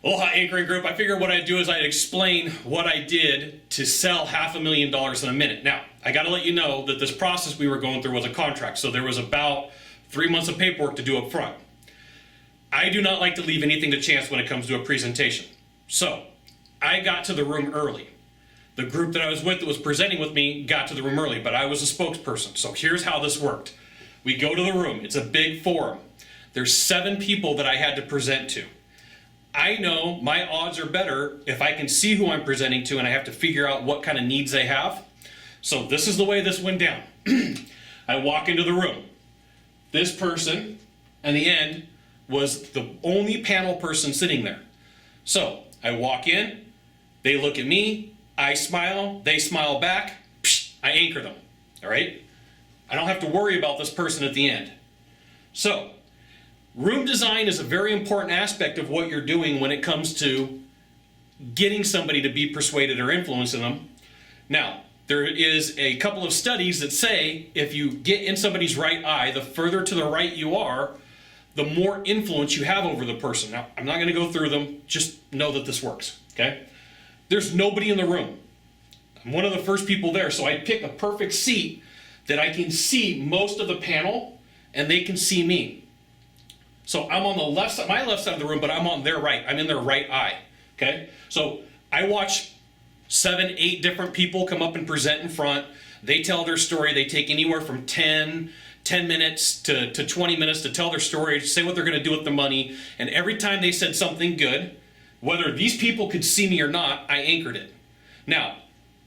Aloha anchoring group. I figured what I'd do is I'd explain what I did to sell $500,000 in a minute. Now, I got to let you know that this process we were going through was a contract, so there was about 3 months of paperwork to do up front. I do not like to leave anything to chance when it comes to a presentation. So, I got to the room early. The group that I was with that was presenting with me got to the room early, but I was a spokesperson. So here's how this worked. We go to the room. It's a big forum. There's 7 people that I had to present to. I know my odds are better if I can see who I'm presenting to and I have to figure out what kind of needs they have. So this is the way this went down. I walk into the room. This person, in the end, was the only panel person sitting there. So I walk in, they look at me, I smile, they smile back, I anchor them, all right? I don't have to worry about this person at the end. So, room design is a very important aspect of what you're doing when it comes to getting somebody to be persuaded or influencing them. Now, there is a couple of studies that say if you get in somebody's right eye, the further to the right you are, the more influence you have over the person. Now, I'm not going to go through them, just know that this works, okay? There's nobody in the room. I'm one of the first people there, so I pick a perfect seat that I can see most of the panel and they can see me. So I'm on the left side, my left side of the room, but I'm on their right. I'm in their right eye, okay? So I watch 7, 8 different people come up and present in front. They tell their story. They take anywhere from 10 minutes to 20 minutes to tell their story, to say what they're going to do with the money. And every time they said something good, whether these people could see me or not, I anchored it. Now,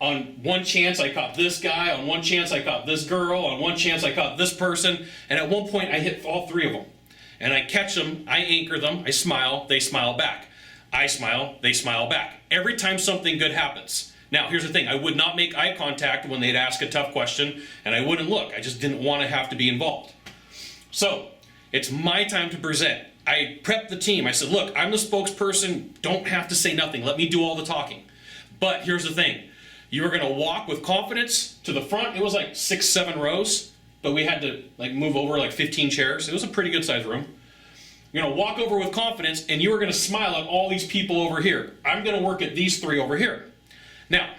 on one chance I caught this guy, on one chance I caught this girl, on one chance I caught this person, and at one point I hit all 3 of them. And I catch them, I anchor them, I smile, they smile back. I smile, they smile back. Every time something good happens. Now, here's the thing, I would not make eye contact when they'd ask a tough question, and I wouldn't look. I just didn't want to have to be involved. So, it's my time to present. I prepped the team. I said, look, I'm the spokesperson. Don't have to say nothing. Let me do all the talking. But here's the thing. You were going to walk with confidence to the front. It was like 6, 7 rows, but we had to move over 15 chairs. It was a pretty good sized room. You're going to walk over with confidence, and you were going to smile at all these people over here. I'm going to work at these 3 over here. Now,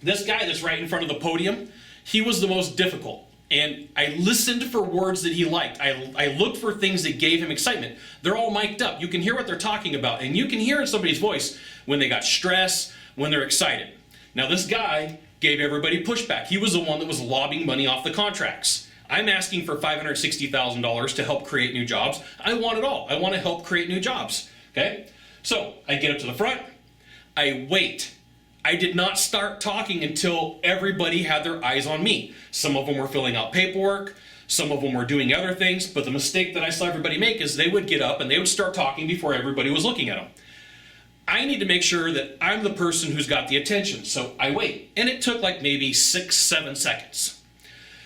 this guy that's right in front of the podium, he was the most difficult. And I listened for words that he liked. I looked for things that gave him excitement. They're all mic'd up. You can hear what they're talking about. And you can hear in somebody's voice when they got stressed, when they're excited. Now this guy gave everybody pushback. He was the one that was lobbying money off the contracts. I'm asking for $560,000 to help create new jobs. I want it all. I want to help create new jobs. Okay? So I get up to the front. I wait. I did not start talking until everybody had their eyes on me. Some of them were filling out paperwork, some of them were doing other things, but the mistake that I saw everybody make is they would get up and they would start talking before everybody was looking at them. I need to make sure that I'm the person who's got the attention, so I wait. And it took maybe 6, 7 seconds.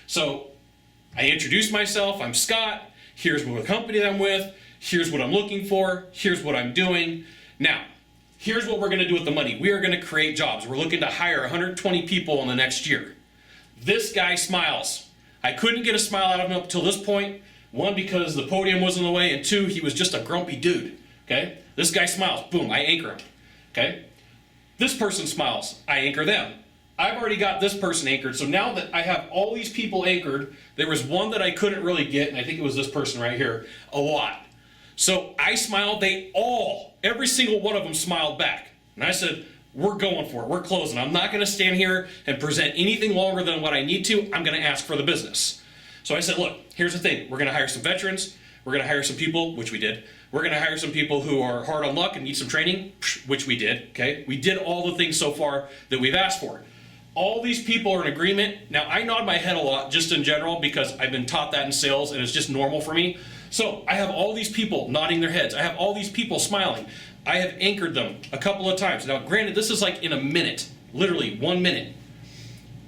So I introduced myself, I'm Scott, here's what company I'm with, here's what I'm looking for, here's what I'm doing. Now, here's what we're going to do with the money. We are going to create jobs. We're looking to hire 120 people in the next year. This guy smiles. I couldn't get a smile out of him up till this point. 1, because the podium was in the way, and 2, he was just a grumpy dude. Okay? This guy smiles. Boom, I anchor him. Okay? This person smiles. I anchor them. I've already got this person anchored, so now that I have all these people anchored, there was one that I couldn't really get, and I think it was this person right here, a lot. So I smiled, every single one of them smiled back. And I said, we're going for it, we're closing. I'm not gonna stand here and present anything longer than what I need to. I'm gonna ask for the business. So I said, look, here's the thing. We're gonna hire some veterans. We're gonna hire some people, which we did. We're gonna hire some people who are hard on luck and need some training, which we did, okay? We did all the things so far that we've asked for. All these people are in agreement. Now, I nod my head a lot just in general because I've been taught that in sales and it's just normal for me. So I have all these people nodding their heads. I have all these people smiling. I have anchored them a couple of times. Now, granted, this is in a minute, literally 1 minute.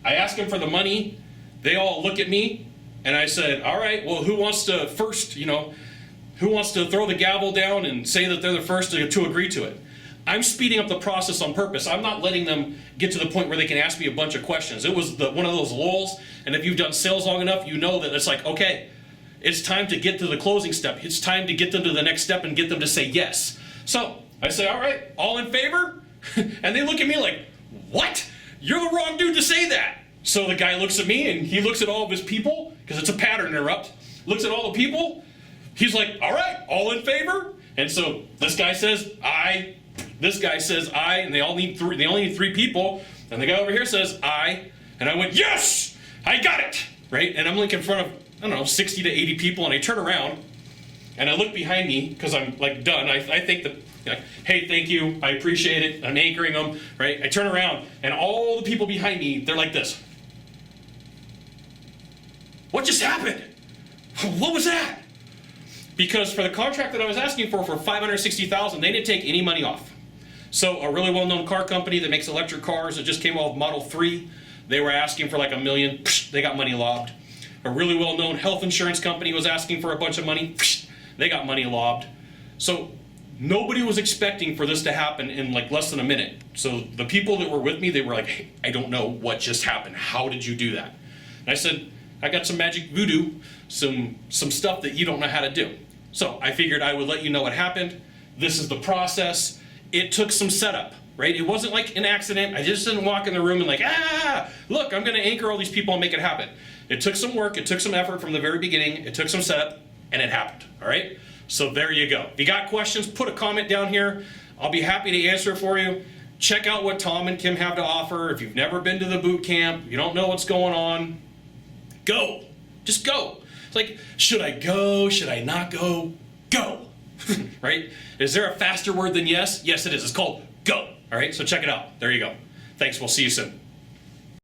I ask them for the money. They all look at me and I said, all right, well, who wants to first, who wants to throw the gavel down and say that they're the first to agree to it? I'm speeding up the process on purpose. I'm not letting them get to the point where they can ask me a bunch of questions. It was one of those lulls, and if you've done sales long enough, you know that it's okay, it's time to get to the closing step. It's time to get them to the next step and get them to say yes. So I say, all right, all in favor? And they look at me like, what? You're the wrong dude to say that. So the guy looks at me and he looks at all of his people, because it's a pattern interrupt, looks at all the people. He's like, all right, all in favor? And so this guy says aye, this guy says aye, and they only need 3 people. And the guy over here says aye. And I went, yes, I got it, right? And I'm like in front of, I don't know, 60 to 80 people, and I turn around and I look behind me because I'm like done. I think that, like, hey, thank you, I appreciate it. I'm anchoring them, right? I turn around and all the people behind me, they're like this. What just happened? What was that? Because for the contract that I was asking for $560,000, they didn't take any money off. So a really well-known car company that makes electric cars that just came out with Model 3, they were asking for like $1 million. They got money lobbed. A really well-known health insurance company was asking for a bunch of money. They got money lobbed. So nobody was expecting for this to happen in like less than a minute. So the people that were with me, they were like, hey, I don't know what just happened. How did you do that? And I said, I got some magic voodoo, some stuff that you don't know how to do. So I figured I would let you know what happened. This is the process. It took some setup, right? It wasn't like an accident. I just didn't walk in the room and like, look, I'm gonna anchor all these people and make it happen. It took some work, it took some effort from the very beginning, it took some setup, and it happened, all right? So there you go. If you got questions, put a comment down here. I'll be happy to answer it for you. Check out what Tom and Kim have to offer. If you've never been to the boot camp, you don't know what's going on, go. Just go. It's like, should I go? Should I not go? Go. Right? Is there a faster word than yes? Yes, it is. It's called go. All right, so check it out. There you go. Thanks. We'll see you soon.